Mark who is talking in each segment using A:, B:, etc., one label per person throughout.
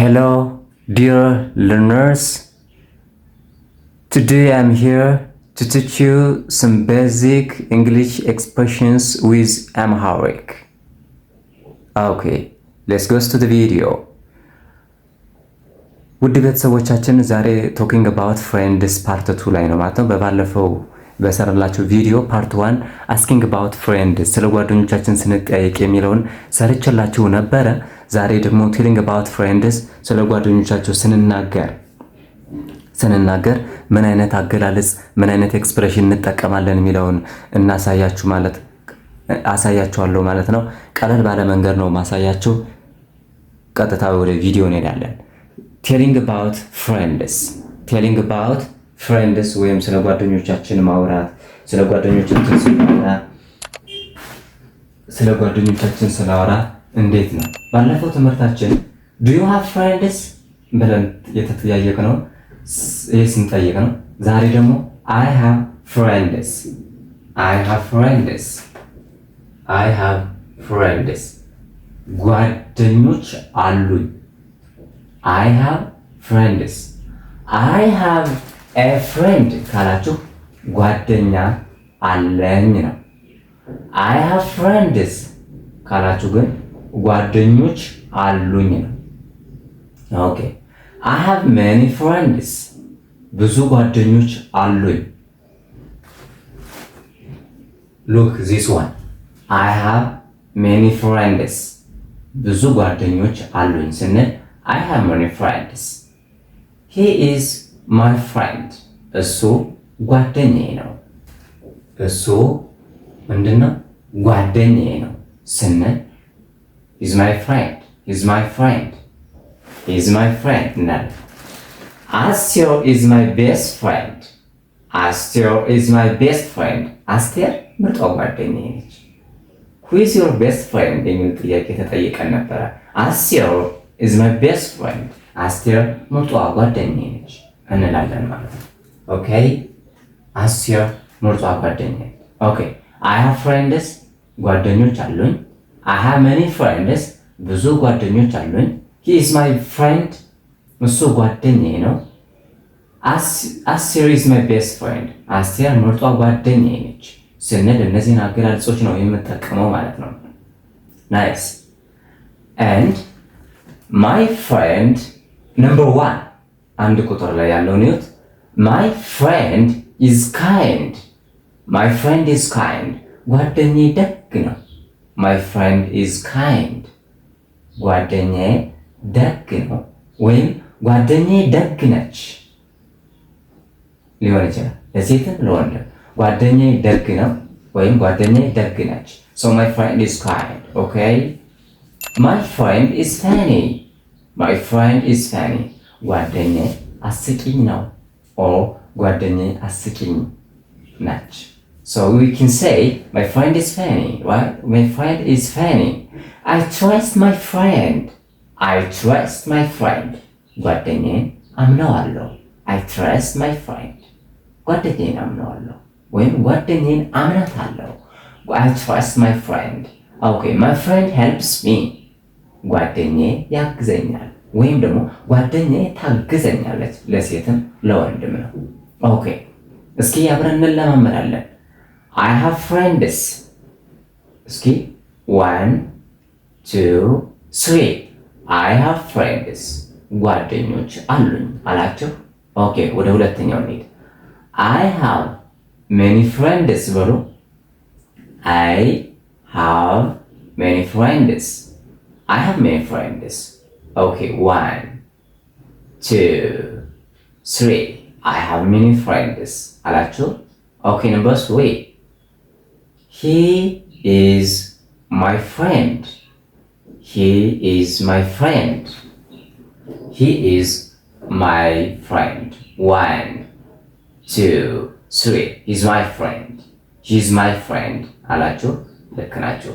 A: Hello, dear learners. Today I'm here to teach you some basic English expressions with Amharic. Okay, let's go to the video. ውድ ቤተሰቦቻችን ዛሬ ቶኪንግ አባውት ፍሬንድስ ፓርት 2 ላይ ነው ማለት ነው። በባለፈው በሰራላችሁ ቪዲዮ ፓርት 1 አስኪንግ አባውት ፍሬንድስ ስለ ጓደኞቻችን ስንጠያየቅ የሚለውን ሰርቼላችሁ ነበረ። ዛሬ ደግሞ ቴሊንግ አባውት ፍሬንድስ ስለ ጓደኞቻችሁ ስንናገር ምን አይነት አገላለጽ ምን አይነት ኤክስፕሬሽን እንጠቀማለን የሚለውን አሳያችኋለሁ ማለት ነው። ቀለል ባለ መንገድ ነው ማሳያችሁ። ቀጥታ ወደ ቪዲዮ እንሄዳለን። ቴሊንግ አባውት ፍሬንድስ ወይም ስለ ጓደኞቻችን ማውራት ስለ ጓደኞቻችን ስናወራ እንዴት ነው? ባለፈው ትምህርታችን ዱ ዩ ሃቭ ፍሬንድስ ብለን የተጠያየቅ ነው። ይህ ስንጠይቅ ነው። ዛሬ ደግሞ አይ ሃቭ ፍሬንድስ ጓደኞች አሉኝ። I have friends. I have a friend ካላችሁ ጓደኛ አለኝ ነው። I have friends ካላችሁ ግን ጓደኞች አሉኝ ነው። ኦኬ I have many friends. ብዙ ጓደኞች አሉኝ። Look this one. I have many friends. ብዙ ጓደኞች አሉኝ ስንል I have many friends. He is my friend. እሱ ጓደኛዬ ነው። እሱ ምንድነው? ጓደኛዬ ነው ስንል he's my friend. He's my friend እንላለን። Aster is my best friend. አስቴር ምርጧ ጓደኛዬ ነች። Who is your best friend የሚል ጥያቄ ተጠይቀን ነበረ። አስቴር is my best friend. አስቴር ምርጧ ጓደኛዬ ነች እንላለን ማለት ነው። ኦኬ አስቴር ምርጧ ጓደኛዬ። ኦኬ I have friends ጓደኞች አሉኝ። I have many friends ብዙ ጓደኞች አሉኝ። He is my friend እሱ ጓደኛዬ ነው። አስቴር is my best friend አስቴር ምርጧ ጓደኛዬ ነች ስንል እነዚህን አገላለጾች ነው የምጠቀመው ማለት ነው። ናይስ and my friend number 1 አንድ ቁጥር ላይ ያለው ኒውት my friend is kind. ጓደኛዬ ደግ ነው። my friend is kind. ጓደኛዬ ደግ ነው ወይም ጓደኛዬ ደግ ነች ሊሆን ይችላል። ለሴትም ለወንድም ጓደኛዬ ደግ ነው ወይም ጓደኛዬ ደግ ነች። so my friend is kind. okay my friend is funny. ጓደኛዬ አስቂኝ ነው or ጓደኛዬ አስቂኝ ነች። so we can say my friend is funny, right? My friend is funny. I trust my friend. ጓደኛዬን አምነዋለሁ። I trust my friend. ጓደኛዬን አምነዋለሁ ወይም ጓደኛዬን አምናታለሁ። I trust my friend. okay my friend helps me. ጓደኛዬ ያግዘኛል ወይም ደግሞ ጓደኛዬ ታግዘኛለች። ለሴትም ለወንድም ነው። ኦኬ እስኪ አብረን እንለማመዳለን። I have friends. እስኪ 1 2 3 I have friends. ጓደኞች አሉኝ አላችሁ። ኦኬ ወደ ሁለተኛው እንሂድ። I have many friends በሉ። I have many friends. Okay 1 2 3 I have many friends አላችሁ። okay number 3 he is my friend. 1 2 3 he's my friend አላችሁ። ልክ ናችሁ።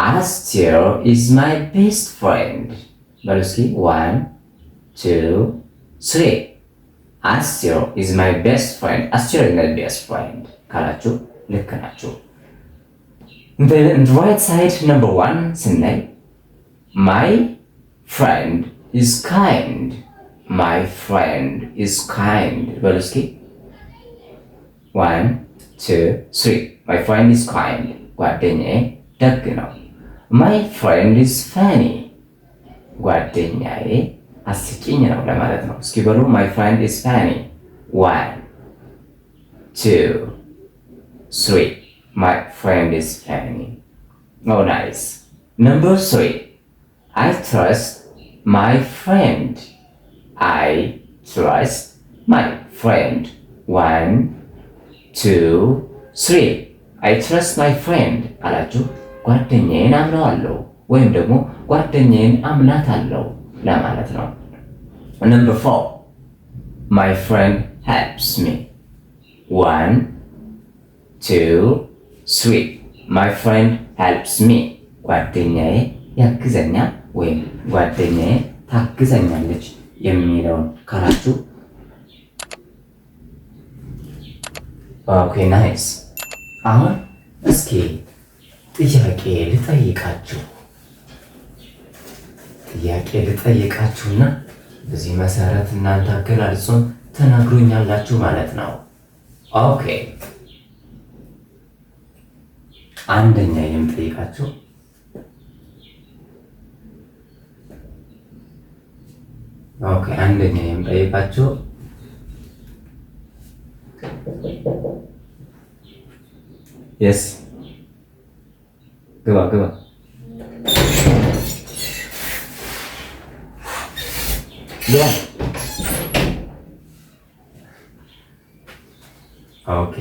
A: Aster is my best friend. በሉ እስኪ 1 2 3 Aster is my best friend. ካላችሁ ልክ ናችሁ። the right side number 1 ስናይ my friend is kind. My friend is kind. በሉ እስኪ 1 2 3 My friend is kind. ጓደኛዬ ደግ ነው። My friend is funny. ጓደኛዬ አስቂኝ ነው ለማለት ነው። እስኪ በሉ My friend is funny. 1 2 3 My friend is funny. Oh, nice. Number 3. I trust my friend. I trust my friend. 1 2 3 I trust my friend አላችሁ ጓደኛዬን አምነዋለሁ ወይም ደግሞ ጓደኛዬን አምናታለሁ ለማለት ነው። Number 4. My friend helps me. 1 2 3 My friend helps me. ጓደኛዬ ያግዘኛል ወይም ጓደኛዬ ታግዘኛለች የሚለውን ካላችሁ ኦኬ ናይስ። አሁን እስኪ ጥያቄ ልጠይቃችሁና በዚህ መሰረት እናንተ አገላልጹን ተናግሮኛላችሁ ማለት ነው። ኦኬ አንደኛ የምጠይቃችሁ የስ ግባ ኦኬ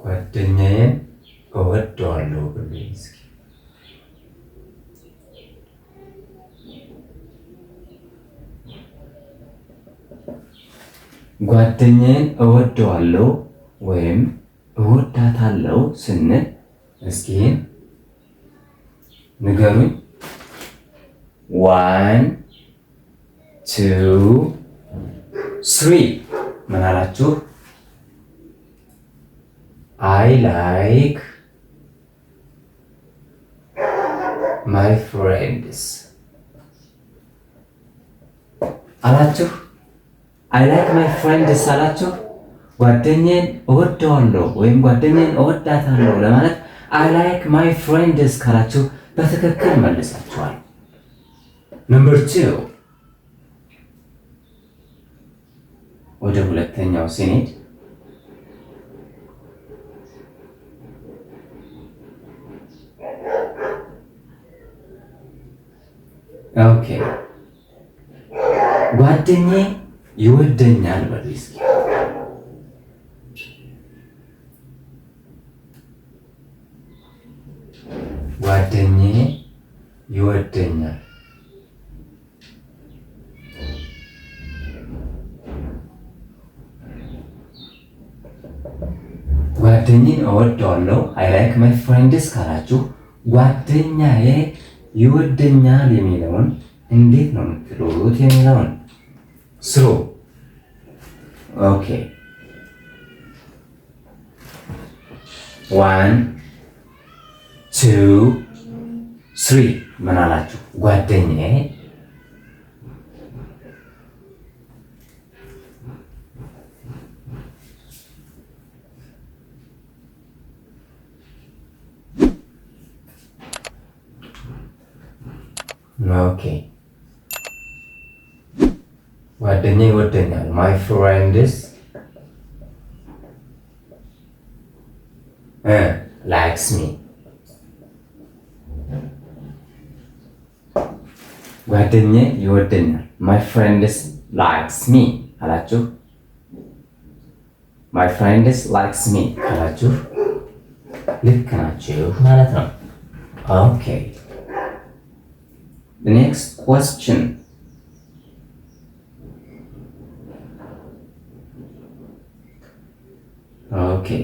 A: ጓደኛዬን እወደዋለሁ ብሉኝ እስኪ። ጓደኛዬን እወደዋለሁ ወይም እወዳታለሁ ስንል እስኪ ንገሩኝ። 1 2 3 ምን አላችሁ? I like my friends አላችሁ። I like my friends አላችሁ። ጓደኛዬን እወደዋለሁ ወይም ጓደኛዬን እወዳታለሁ ለማለት I like my friends ካላችሁ በትክክል መልሳችኋል። Number 2 ወደ ሁለተኛው ሲኔድ ኦኬ ጓደኛዬ ይወደኛል በሉ እስኪ። ጓደኛዬ ይወደኛል። ጓደኛዬን እወደዋለሁ I like my friends ካላችሁ ጓደኛዬ ይወደኛል የሚለውን እንዴት ነው የምትሉት የሚለውን ስሩ። ኦኬ 1 2 3 ምን አላችሁ? ጓደኛዬ ኦኬ ጓደኛዬ ይወደኛል my friends likes me ጓደኛዬ ይወደኛል my friends likes me አላችሁ። my friends likes me ካላችሁ ልክ ናችሁ ማለት ነው። ኦኬ the next question okay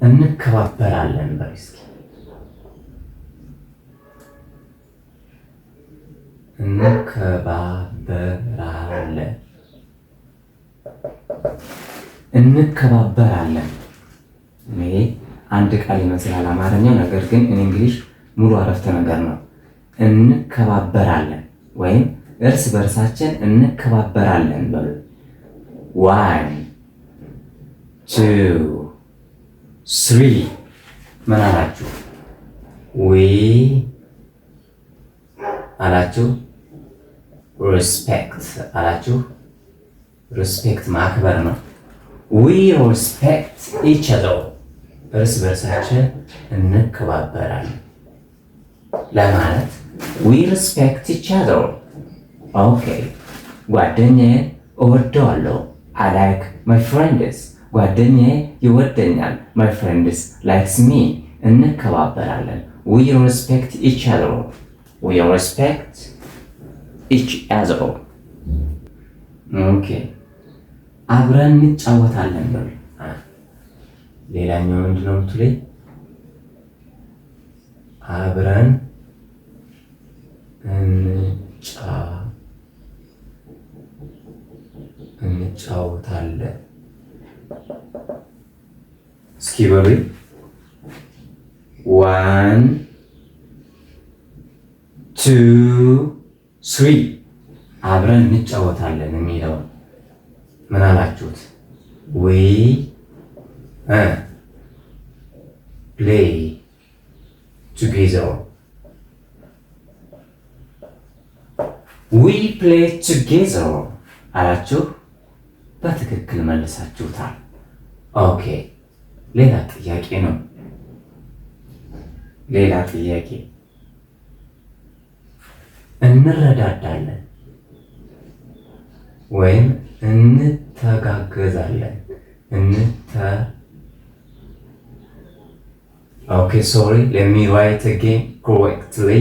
A: እንከባበራለን በል እስኪ እንከባበራለን እንከባበራለን። ይሄ አንድ ቃል ይመስላል አማርኛው፣ ነገር ግን እንግሊሽ ሙሉ አረፍተ ነገር ነው። እንከባበራለን ወይም እርስ በርሳችን እንከባበራለን በሉ። 1 2 3 ምን አላችሁ? ዊ አላችሁ። ሪስፔክት አላችሁ። ሪስፔክት ማክበር ነው። ዊ ሪስፔክት ኢች አዘር እርስ በርሳችን እንከባበራለን ለማለት ዊ ሪስፔክት ኢች አዘር። ኦኬ ጓደኛዬን እወደዋለሁ። አይ ላይክ ማይ ፍሬንድስ ጓደኛዬ ይወደኛል። ማይ ፍሬንድስ ላይክስ ሚ እንከባበራለን። ዊ ሪስፔክት ኢች አዘር ዊ ሪስፔክት ኢች አዘር። ኦኬ አብረን እንጫወታለን በሉ። ሌላኛው ምንድን ነው የምትለኝ? አብረን እንጫወታለን። እስኪ በሉኝ 1 2 3 አብረን እንጫወታለን የሚለውን ምን አላችሁት? ዊ ፕሌይ ቱጌዘር ዊ ፕሌይ ቱጌዘር አላችሁ። በትክክል መልሳችሁታል። ኦኬ ሌላ ጥያቄ ነው። ሌላ ጥያቄ እንረዳዳለን ወይም እንተጋገዛለን። ኦኬ ሶሪ let me write again correctly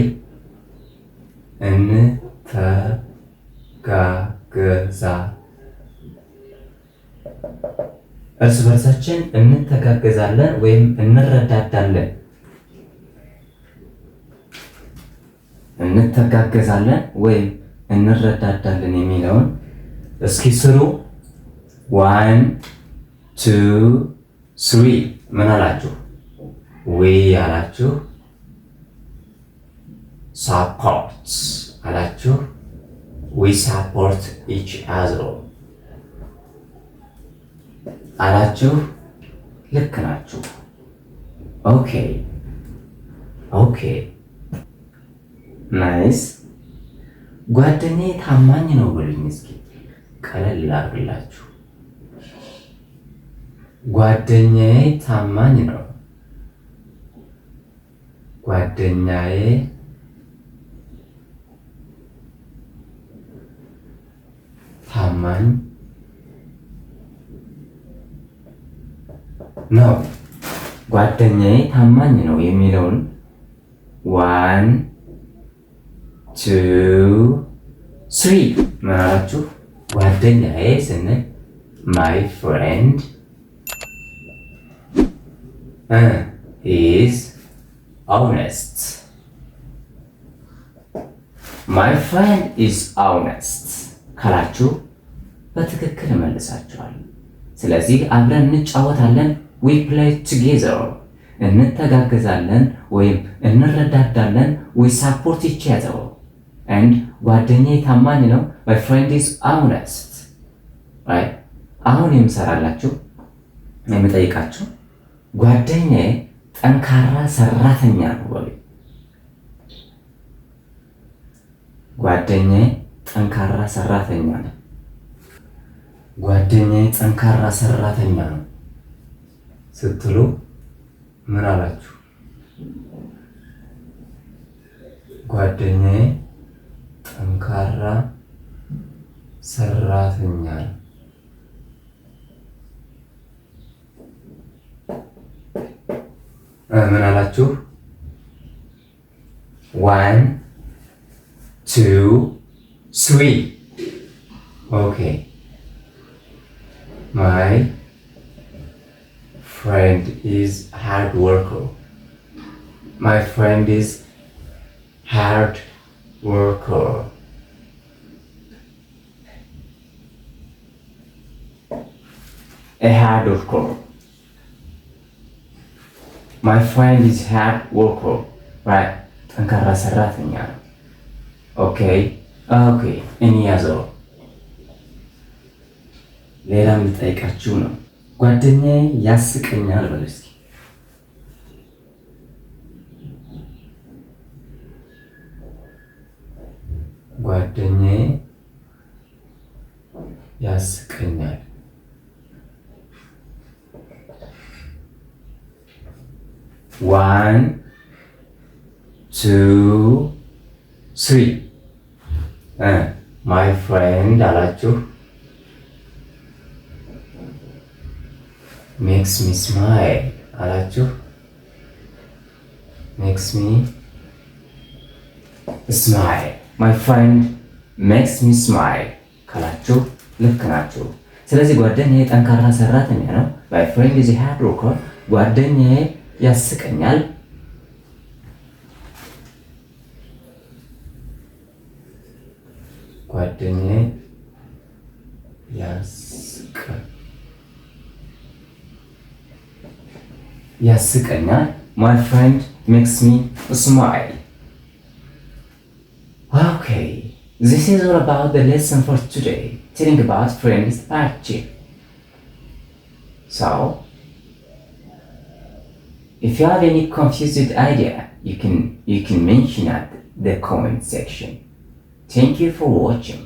A: እርስ በርሳችን እንተጋገዛለን ወይም እንረዳዳለን። እንተጋገዛለን ወይም እንረዳዳለን የሚለውን እስኪ ስሩ። 1 2 3 ምን አላችሁ? ዊ አላችሁ። ሳፖርት አላችሁ። ዊ ሳፖርት ኢች አዘር አላችሁ። ልክ ናችሁ። ኦኬ ኦኬ ናይስ። ጓደኛዬ ታማኝ ነው በሉኝ እስኪ ቀለል ላድርግላችሁ። ጓደኛዬ ታማኝ ነው። ጓደኛዬ ታማኝ ነው። ጓደኛዬ ታማኝ ነው የሚለውን 1 2 3 ምን አላችሁ? ጓደኛዬ ስንል ማይ ፍሬንድ ኢዝ ኦነስት። ማይ ፍሬንድ ኢዝ ኦነስት ካላችሁ በትክክል መልሳችኋል። ስለዚህ አብረን እንጫወታለን ዊ ፕሌይ ቱጌዘር እንተጋገዛለን ወይም እንረዳዳለን ዊ ሳፖርት ኢች አዘር ኤንድ ጓደኛዬ ታማኝ ነው ማይ ፍሬንድ ኢዝ ኦነስት። አሁን የምሰራላችሁ የምጠይቃችሁ ጓደኛዬ ጠንካራ ሰራተኛ ነው በሉ። ጓደኛዬ ጠንካራ ሰራተኛ ነው። ጓደኛዬ ጠንካራ ሰራተኛ ነው ስትሉ ምን አላችሁ? ጓደኛዬ ጠንካራ ሰራተኛ ነው። ምን አላችሁ? 1 2 3 ኦኬ My friend is hard worker. My friend is hard worker. a hard worker. My friend is hard worker. Right? ጠንካራ ሰራተኛ ነው። ኦኬ ኦኬ። እንያዘው። ሌላም ልጠይቃችሁ ነው። ጓደኛዬ ያስቀኛል በሉ እስኪ። ጓደኛዬ ያስቀኛል። ዋን ቱ ስሪ። ማይ ፍሬንድ አላችሁ። ሜክስ ሚ ስማይል አላችሁ። ሜክስ ሚ ስማይል። ማይ ፍሬንድ ሜክስ ሚ ስማይል ካላችሁ ልክ ናችሁ። ስለዚህ ጓደኛዬ ጠንካራ ሰራተኛ ነው። ማይ ፍሬንድ ኢዝ ሃርድ ወርከር። ጓደኛዬ ያስቀኛል። ጓደኛዬ ያስቀኛል። My friend makes me smile. Okay, this is all about the lesson for today. Telling about friends party. So, if you have any confused idea, you can mention at the comment section. Thank you for watching.